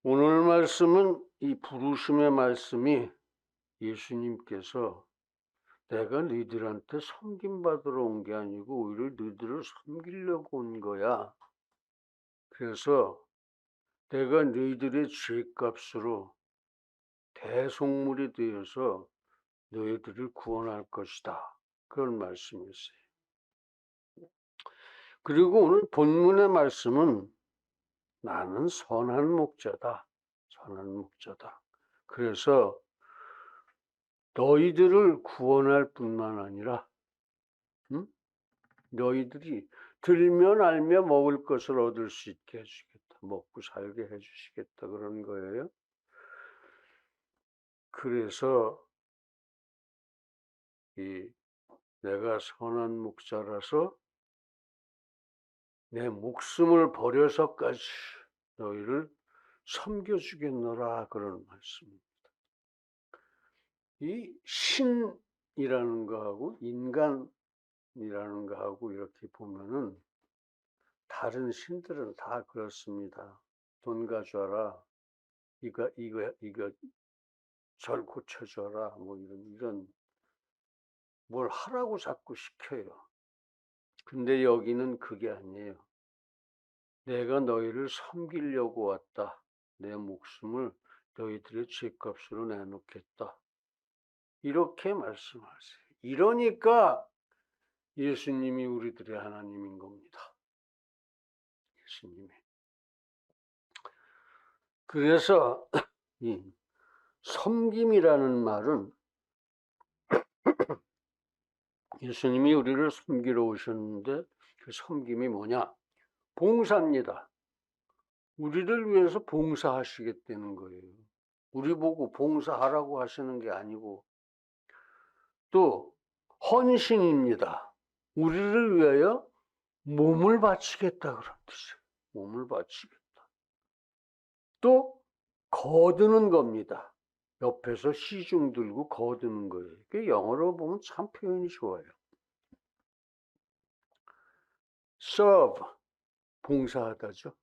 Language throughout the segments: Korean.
오늘 말씀은 이 부르심의 말씀이 예수님께서 내가 너희들한테 섬김받으러 온 게 아니고 오히려 너희들을 섬기려고 온 거야. 그래서 내가 너희들의 죄값으로 대속물이 되어서 너희들을 구원할 것이다. 그런 말씀이었어요. 그리고 오늘 본문의 말씀은 나는 선한 목자다. 선한 목자다. 그래서 너희들을 구원할 뿐만 아니라 너희들이 들면 알며 먹을 것을 얻을 수 있게 해주겠다. 먹고 살게 해주시겠다. 그런 거예요. 그래서 내가 선한 목자라서 내 목숨을 버려서까지 너희를 섬겨주겠노라. 그런 말씀입니다. 이 신이라는 거하고 인간이라는 거하고 이렇게 보면은 다른 신들은 다 그렇습니다. 돈 가져와라. 이거 절 고쳐줘라. 뭐 이런 뭘 하라고 자꾸 시켜요. 근데 여기는 그게 아니에요. 내가 너희를 섬기려고 왔다. 내 목숨을 너희들의 죄값으로 내놓겠다. 이렇게 말씀하세요. 이러니까 예수님이 우리들의 하나님인 겁니다. 예수님이. 그래서 이 섬김이라는 말은 예수님이 우리를 섬기러 오셨는데 그 섬김이 뭐냐? 봉사입니다. 우리를 위해서 봉사하시겠다는 거예요. 우리 보고 봉사하라고 하시는 게 아니고, 또 헌신입니다. 우리를 위하여 몸을 바치겠다 그런 뜻이에요. 몸을 바치겠다. 또 거두는 겁니다. 옆에서 시중 들고 거두는 거예요. 그 영어로 보면 참 표현이 좋아요. serve, 봉사하다죠.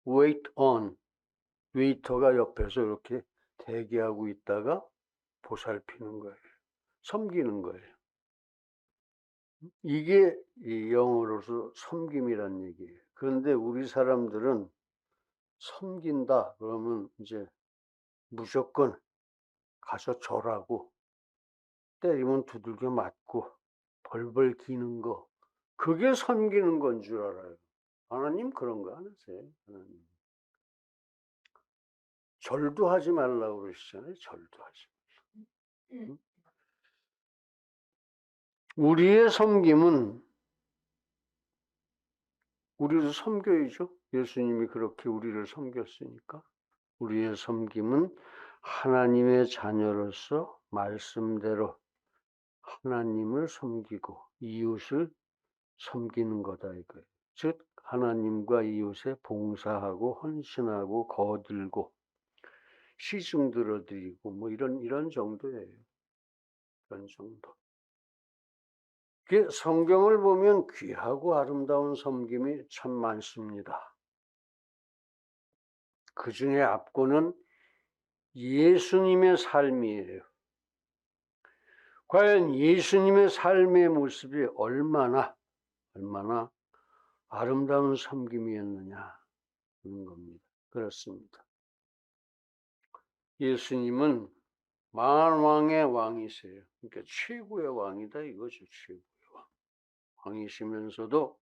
wait on, 웨이터가 옆에서 이렇게 대기하고 있다가 보살피는 거예요. 섬기는 거예요. 이게 영어로서 섬김이란 얘기예요. 그런데 우리 사람들은 섬긴다 그러면 이제 무조건 가서 절하고 때리면 두들겨 맞고 벌벌 기는 거, 그게 섬기는 건 줄 알아요. 하나님 그런 거 안 하세요. 하나님. 절도 하지 말라고 그러시잖아요. 절도 하지 말라고. 우리의 섬김은 우리를 섬겨야죠. 예수님이 그렇게 우리를 섬겼으니까. 우리의 섬김은 하나님의 자녀로서 말씀대로 하나님을 섬기고 이웃을 섬기는 거다 이거예요. 즉 하나님과 이웃에 봉사하고 헌신하고 거들고 시중 들어드리고 뭐 이런 정도예요. 이런 정도. 성경을 보면 귀하고 아름다운 섬김이 참 많습니다. 그 중에 앞권은 예수님의 삶이에요. 과연 예수님의 삶의 모습이 얼마나 아름다운 섬김이었느냐 하는 겁니다. 그렇습니다. 예수님은 만왕의 왕이세요. 그러니까 최고의 왕이다 이거죠. 최고의 왕. 왕이시면서도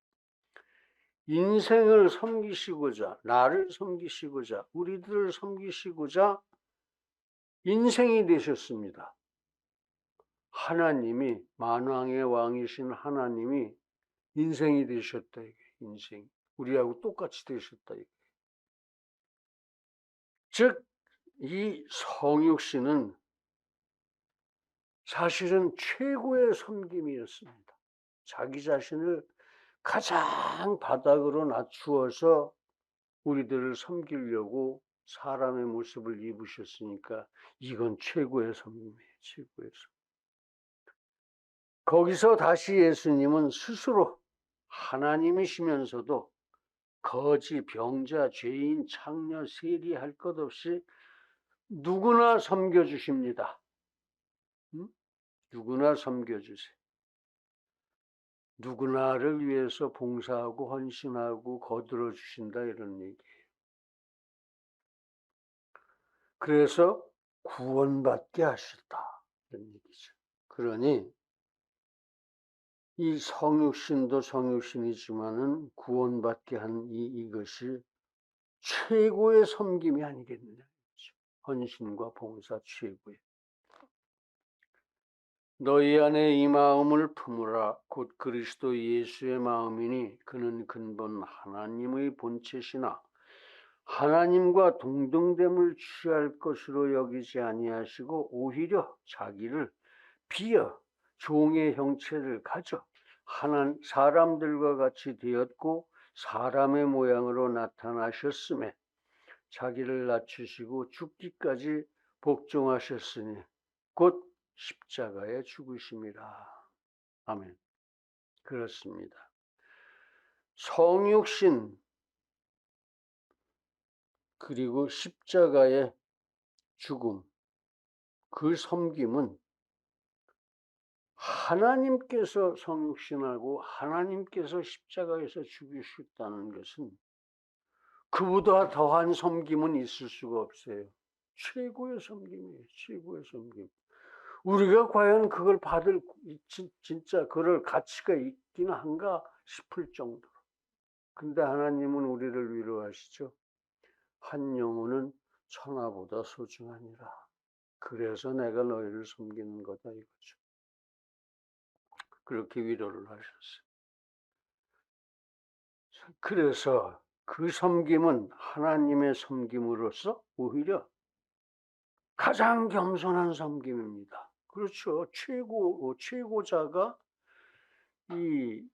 인생을 섬기시고자, 나를 섬기시고자, 우리들을 섬기시고자 인생이 되셨습니다. 하나님이, 만왕의 왕이신 하나님이 인생이 되셨다 이게. 인생. 우리하고 똑같이 되셨다 이게. 즉 이 성육신은 사실은 최고의 섬김이었습니다. 자기 자신을 가장 바닥으로 낮추어서 우리들을 섬기려고 사람의 모습을 입으셨으니까 이건 최고의 섬김이에요. 최고의 섬김. 거기서 다시 예수님은 스스로 하나님이시면서도 거지, 병자, 죄인, 창녀, 세리 할 것 없이 누구나 섬겨주십니다. 누구나 섬겨주세요. 누구나를 위해서 봉사하고 헌신하고 거들어 주신다, 이런 얘기예요. 그래서 구원받게 하셨다, 이런 얘기죠. 그러니 이 성육신도 성육신이지만은 구원받게 한 이것이 최고의 섬김이 아니겠느냐. 헌신과 봉사 최고의. 너희 안에 이 마음을 품으라. 곧 그리스도 예수의 마음이니 그는 근본 하나님의 본체시나 하나님과 동등됨을 취할 것으로 여기지 아니하시고 오히려 자기를 비어 종의 형체를 가져 사람들과 같이 되었고 사람의 모양으로 나타나셨음에 자기를 낮추시고 죽기까지 복종하셨으니 곧 십자가에 죽으심이라. 아멘. 그렇습니다. 성육신 그리고 십자가의 죽음, 그 섬김은 하나님께서 성육신하고 하나님께서 십자가에서 죽으셨다는 것은 그보다 더한 섬김은 있을 수가 없어요. 최고의 섬김이에요. 최고의 섬김. 우리가 과연 그걸 받을 진짜 그럴 가치가 있긴 한가 싶을 정도로. 근데 하나님은 우리를 위로하시죠. 한 영혼은 천하보다 소중하니라. 그래서 내가 너희를 섬기는 거다 이거죠. 그렇게 위로를 하셨어요. 그래서 그 섬김은 하나님의 섬김으로서 오히려 가장 겸손한 섬김입니다. 그렇죠. 최고자가 이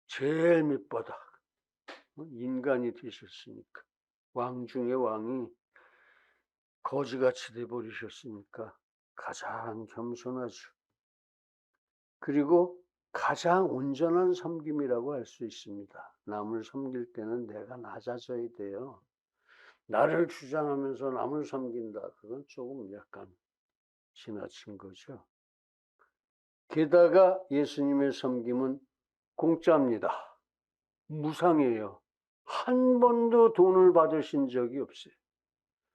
제일 밑바닥 인간이 되셨으니까, 왕 중의 왕이 거지같이 돼버리셨으니까 가장 겸손하죠. 그리고 가장 온전한 섬김이라고 할 수 있습니다. 남을 섬길 때는 내가 낮아져야 돼요. 나를 주장하면서 남을 섬긴다. 그건 조금 약간 지나친 거죠. 게다가 예수님의 섬김은 공짜입니다. 무상이에요. 한 번도 돈을 받으신 적이 없어요.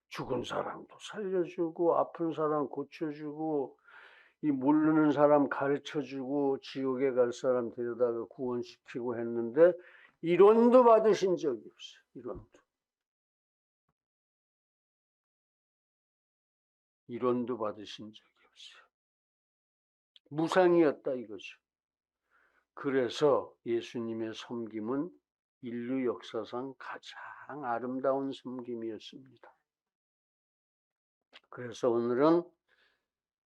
죽은 사람도 살려주고 아픈 사람 고쳐주고 이 모르는 사람 가르쳐주고 지옥에 갈 사람 데려다가 구원시키고 했는데 1원도 받으신 적이 없어요. 1원도. 1원도 받으신 적이 없어요. 무상이었다 이거죠. 그래서 예수님의 섬김은 인류 역사상 가장 아름다운 섬김이었습니다. 그래서 오늘은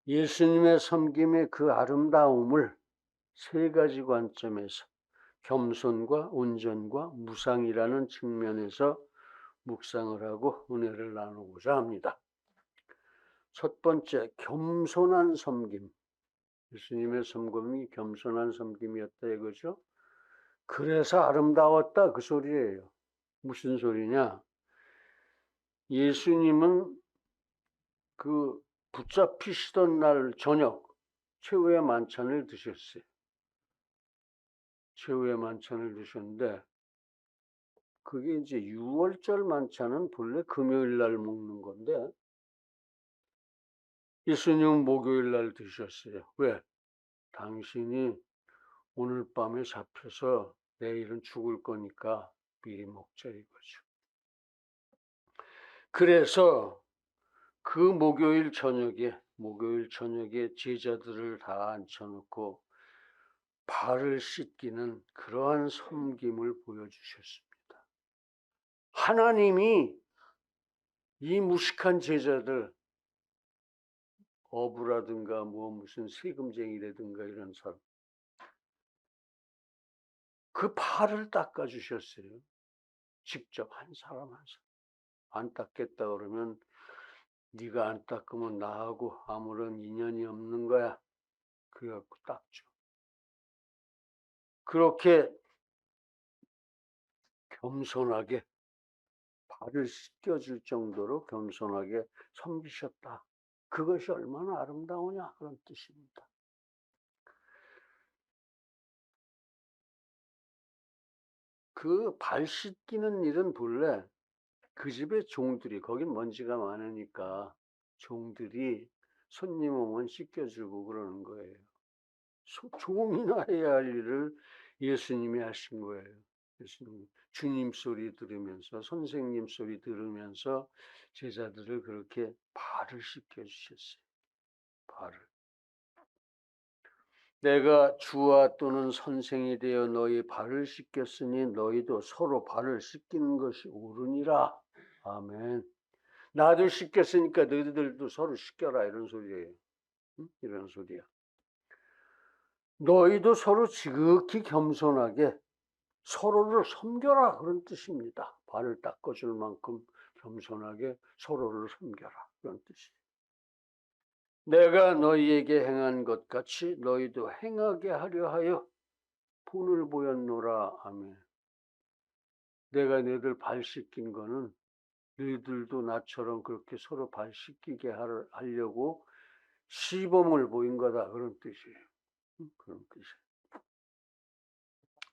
예수님의 섬김의 그 아름다움을 세 가지 관점에서 겸손과 온전과 무상이라는 측면에서 묵상을 하고 은혜를 나누고자 합니다. 첫 번째, 겸손한 섬김. 예수님의 섬김이 겸손한 섬김이었다 이거죠. 그래서 아름다웠다 그 소리예요. 무슨 소리냐? 예수님은 그 붙잡히시던 날 저녁 최후의 만찬을 드셨어요. 최후의 만찬을 드셨는데 그게 이제 6월절 만찬은 본래 금요일 날 먹는 건데 예수님은 목요일 날 드셨어요. 왜? 당신이 오늘 밤에 잡혀서 내일은 죽을 거니까 미리 먹자 이거죠. 그래서 그 목요일 저녁에 제자들을 다 앉혀놓고 발을 씻기는 그러한 섬김을 보여주셨습니다. 하나님이 이 무식한 제자들, 어부라든가 무슨 세금쟁이라든가 이런 사람, 그 발을 닦아주셨어요. 직접 한 사람 한 사람. 안 닦겠다 그러면 네가 안 닦으면 나하고 아무런 인연이 없는 거야. 그래갖고 닦죠. 그렇게 겸손하게 발을 씻겨줄 정도로 겸손하게 섬기셨다. 그것이 얼마나 아름다우냐 그런 뜻입니다. 그 발 씻기는 일은 본래 그 집의 종들이, 거긴 먼지가 많으니까 종들이 손님 오면 씻겨주고 그러는 거예요. 종이나 해야 할 일을 예수님이 하신 거예요. 예수님 주님 소리 들으면서, 선생님 소리 들으면서 제자들을 그렇게 발을 씻겨주셨어요. 발을. 내가 주와 또는 선생이 되어 너희 발을 씻겼으니 너희도 서로 발을 씻기는 것이 옳으니라. 아멘. 나도 씻겼으니까 너희들도 서로 씻겨라 이런 소리예요. 응? 이런 소리야. 너희도 서로 지극히 겸손하게 서로를 섬겨라 그런 뜻입니다. 발을 닦아줄 만큼 겸손하게 서로를 섬겨라 그런 뜻이에요. 내가 너희에게 행한 것 같이 너희도 행하게 하려 하여 본을 보였노라. 아멘. 내가 너희들 발 씻긴 거는 너희들도 나처럼 그렇게 서로 발 씻기게 하려고 시범을 보인 거다 그런 뜻이에요. 그런 뜻이에요.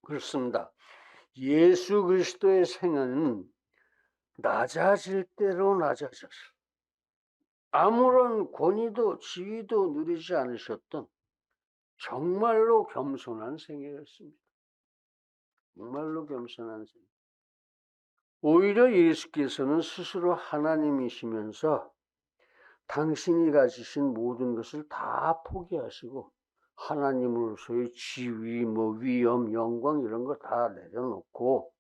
그렇습니다. 예수 그리스도의 생애는 낮아질 대로 낮아져서 아무런 권위도 지위도 누리지 않으셨던 정말로 겸손한 생애였습니다. 정말로 겸손한 생애. 오히려 예수께서는 스스로 하나님이시면서 당신이 가지신 모든 것을 다 포기하시고 하나님으로서의 지위, 위엄, 영광 이런 거 다 내려놓고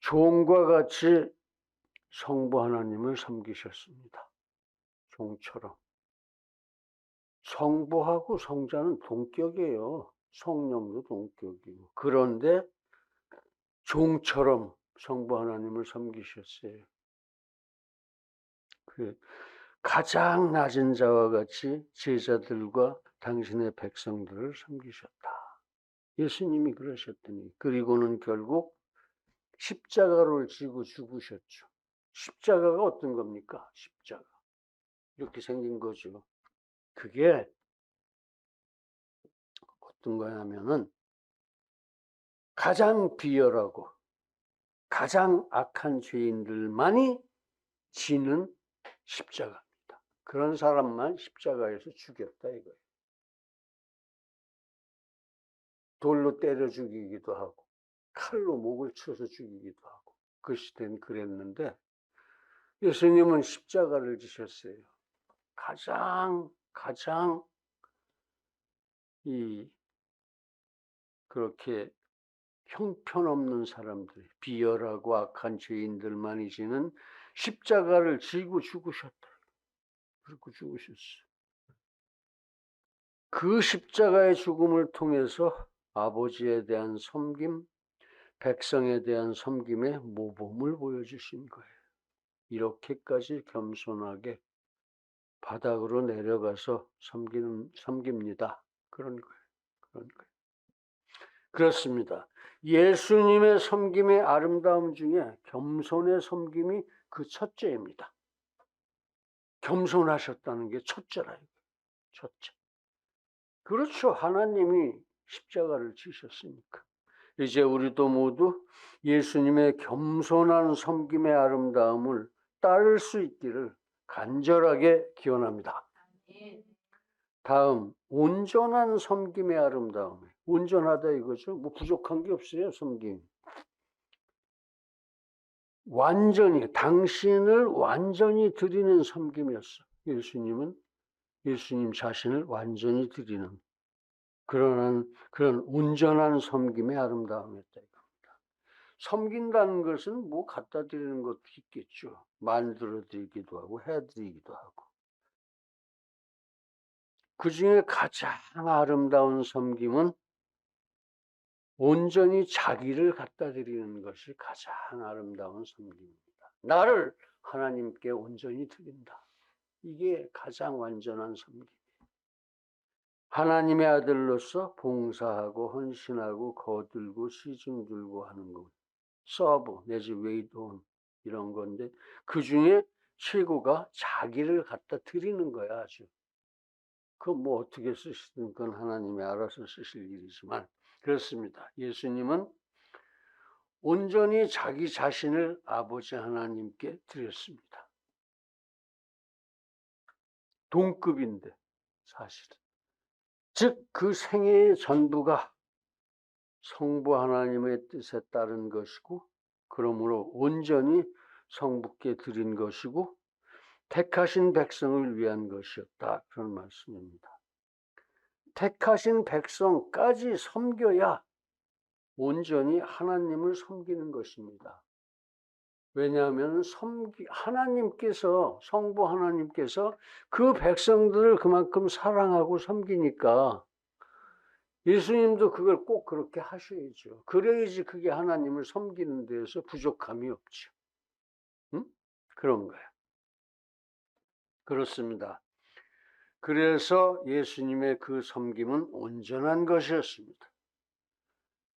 종과 같이 성부 하나님을 섬기셨습니다. 종처럼. 성부하고 성자는 동격이에요. 성령도 동격이고. 그런데 종처럼 성부 하나님을 섬기셨어요. 가장 낮은 자와 같이 제자들과 당신의 백성들을 섬기셨다. 예수님이 그러셨더니 그리고는 결국 십자가를 지고 죽으셨죠. 십자가가 어떤 겁니까? 십자가. 이렇게 생긴 거죠. 그게 어떤 거냐면은 가장 비열하고 가장 악한 죄인들만이 지는 십자가입니다. 그런 사람만 십자가에서 죽였다 이거예요. 돌로 때려 죽이기도 하고 칼로 목을 쳐서 죽이기도 하고 그 시대는 그랬는데 예수님은 십자가를 지셨어요. 가장 그렇게 형편없는 사람들, 비열하고 악한 죄인들만이 지는 십자가를 지고 죽으셨다. 그리고 죽으셨어요. 그 십자가의 죽음을 통해서 아버지에 대한 섬김, 백성에 대한 섬김의 모범을 보여주신 거예요. 이렇게까지 겸손하게 바닥으로 내려가서 섬깁니다. 그런 거예요. 그렇습니다. 예수님의 섬김의 아름다움 중에 겸손의 섬김이 그 첫째입니다. 겸손하셨다는 게 첫째라. 첫째. 그렇죠. 하나님이 십자가를 지셨으니까. 이제 우리도 모두 예수님의 겸손한 섬김의 아름다움을 따를 수 있기를 간절하게 기원합니다. 다음, 온전한 섬김의 아름다움. 온전하다 이거죠. 부족한 게 없어요, 섬김. 완전히, 당신을 완전히 드리는 섬김이었어. 예수님 자신을 완전히 드리는 그런 온전한 섬김의 아름다움이었다 이겁니다. 섬긴다는 것은 갖다 드리는 것도 있겠죠. 만들어 드리기도 하고 해드리기도 하고. 그 중에 가장 아름다운 섬김은 온전히 자기를 갖다 드리는 것이 가장 아름다운 섬김입니다. 나를 하나님께 온전히 드린다. 이게 가장 완전한 섬김이에요. 하나님의 아들로서 봉사하고 헌신하고 거들고 시중 들고 하는 것. 서브 내지 웨이돈 이런 건데 그중에 최고가 자기를 갖다 드리는 거야. 아주 그 뭐 어떻게 쓰시든 그건 하나님이 알아서 쓰실 일이지만 그렇습니다. 예수님은 온전히 자기 자신을 아버지 하나님께 드렸습니다. 동급인데 사실은 즉 그 생애의 전부가 성부 하나님의 뜻에 따른 것이고 그러므로 온전히 성부께 드린 것이고 택하신 백성을 위한 것이었다. 그런 말씀입니다. 택하신 백성까지 섬겨야 온전히 하나님을 섬기는 것입니다. 왜냐하면 하나님께서 성부 하나님께서 그 백성들을 그만큼 사랑하고 섬기니까 예수님도 그걸 꼭 그렇게 하셔야죠. 그래야지 그게 하나님을 섬기는 데에서 부족함이 없죠. 응? 그런 거예요. 그렇습니다. 그래서 예수님의 그 섬김은 온전한 것이었습니다.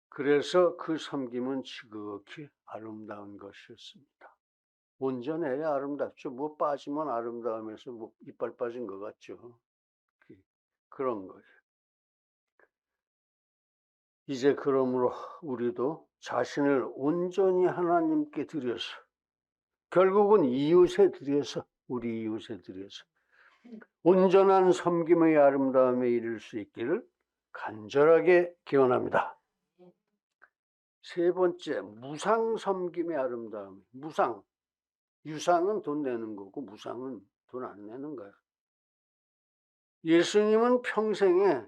그래서 그 섬김은 지극히 아름다운 것이었습니다. 온전해야 아름답죠. 뭐 빠지면 아름다움에서 뭐 이빨 빠진 것 같죠. 그런 거예요. 이제 그러므로 우리도 자신을 온전히 하나님께 드려서 결국은 이웃에 드려서 우리 이웃에 드려서 온전한 섬김의 아름다움에 이를 수 있기를 간절하게 기원합니다. 세 번째, 무상 섬김의 아름다움. 무상. 유상은 돈 내는 거고 무상은 돈 안 내는 거야. 예수님은 평생에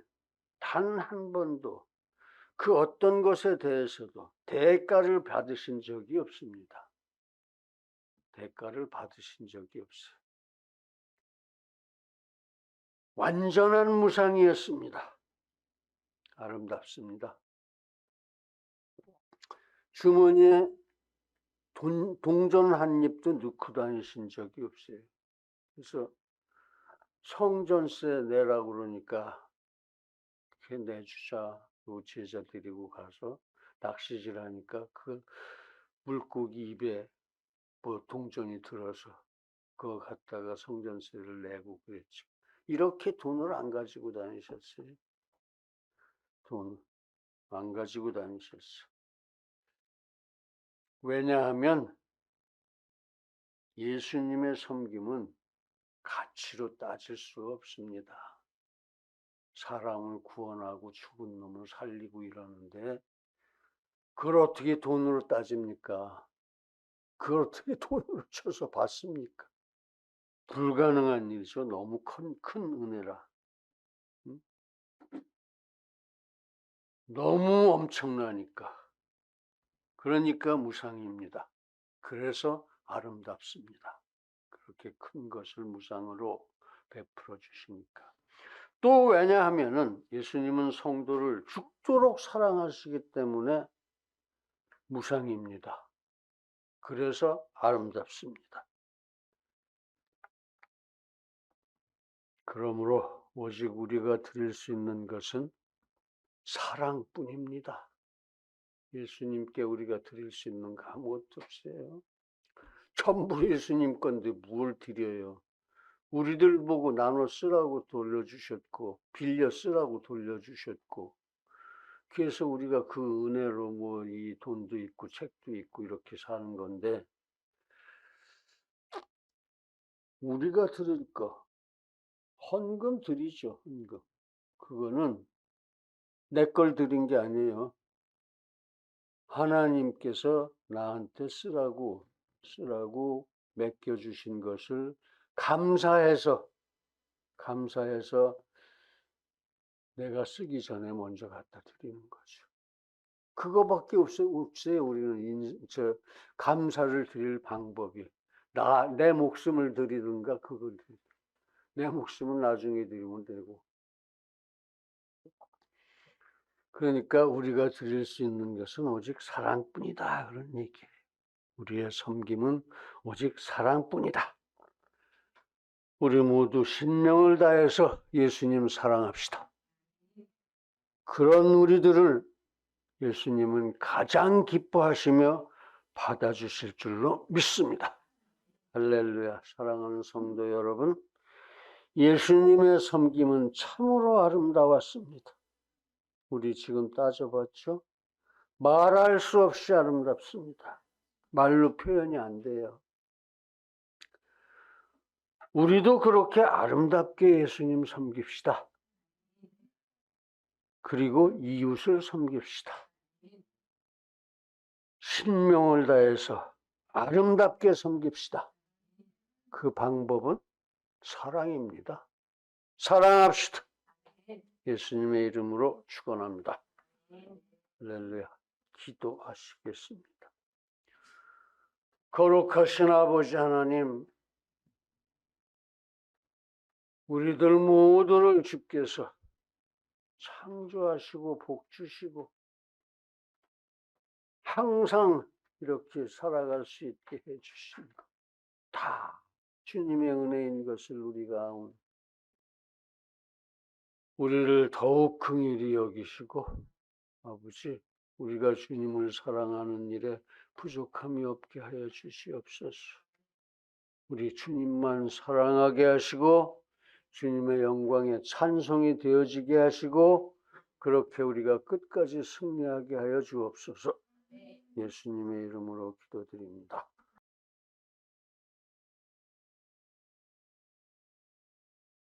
단 한 번도 그 어떤 것에 대해서도 대가를 받으신 적이 없습니다. 대가를 받으신 적이 없어요. 완전한 무상이었습니다. 아름답습니다. 주머니에 동전 한 입도 넣고 다니신 적이 없어요. 그래서 성전세 내라고 그러니까 그렇게 내주자. 제자 데리고 가서 낚시질 하니까 그 물고기 입에 뭐 동전이 들어서 그거 갖다가 성전세를 내고 그랬죠. 이렇게 돈을 안 가지고 다니셨어요. 돈 안 가지고 다니셨어. 왜냐하면 예수님의 섬김은 가치로 따질 수 없습니다. 사람을 구원하고 죽은 놈을 살리고 이러는데 그걸 어떻게 돈으로 따집니까? 그걸 어떻게 돈으로 쳐서 받습니까? 불가능한 일이죠. 너무 큰 은혜라. 응? 너무 엄청나니까. 그러니까 무상입니다. 그래서 아름답습니다. 그렇게 큰 것을 무상으로 베풀어 주시니까. 또 왜냐하면은 예수님은 성도를 죽도록 사랑하시기 때문에 무상입니다. 그래서 아름답습니다. 그러므로 오직 우리가 드릴 수 있는 것은 사랑뿐입니다. 예수님께 우리가 드릴 수 있는 거 아무것도 없어요. 전부 예수님 건데 뭘 드려요. 우리들 보고 나눠 쓰라고 돌려주셨고 빌려 쓰라고 돌려주셨고 그래서 우리가 그 은혜로 뭐 이 돈도 있고 책도 있고 이렇게 사는 건데 우리가 드릴 거 헌금 드리죠. 헌금. 그거는 내 걸 드린 게 아니에요. 하나님께서 나한테 쓰라고 맡겨주신 것을 감사해서 내가 쓰기 전에 먼저 갖다 드리는 거죠. 그거밖에 없어요. 우리는 감사를 드릴 방법이. 내 목숨을 드리든가 내 목숨은 나중에 드리면 되고. 그러니까 우리가 드릴 수 있는 것은 오직 사랑뿐이다. 그런 얘기예요. 우리의 섬김은 오직 사랑뿐이다. 우리 모두 신명을 다해서 예수님 사랑합시다. 그런 우리들을 예수님은 가장 기뻐하시며 받아주실 줄로 믿습니다. 할렐루야. 사랑하는 성도 여러분, 예수님의 섬김은 참으로 아름다웠습니다. 우리 지금 따져봤죠? 말할 수 없이 아름답습니다. 말로 표현이 안 돼요. 우리도 그렇게 아름답게 예수님 섬깁시다. 그리고 이웃을 섬깁시다. 신명을 다해서 아름답게 섬깁시다. 그 방법은 사랑입니다. 사랑합시다. 예수님의 이름으로 축원합니다. 할렐루야. 기도하시겠습니다. 거룩하신 아버지 하나님, 우리들 모두를 주께서 창조하시고 복주시고 항상 이렇게 살아갈 수 있게 해주신 것, 다 주님의 은혜인 것을 우리가 우리를 더욱 긍휼히 여기시고, 아버지, 우리가 주님을 사랑하는 일에 부족함이 없게 하여 주시옵소서. 우리 주님만 사랑하게 하시고 주님의 영광에 찬송이 되어지게 하시고, 그렇게 우리가 끝까지 승리하게 하여 주옵소서. 예수님의 이름으로 기도드립니다.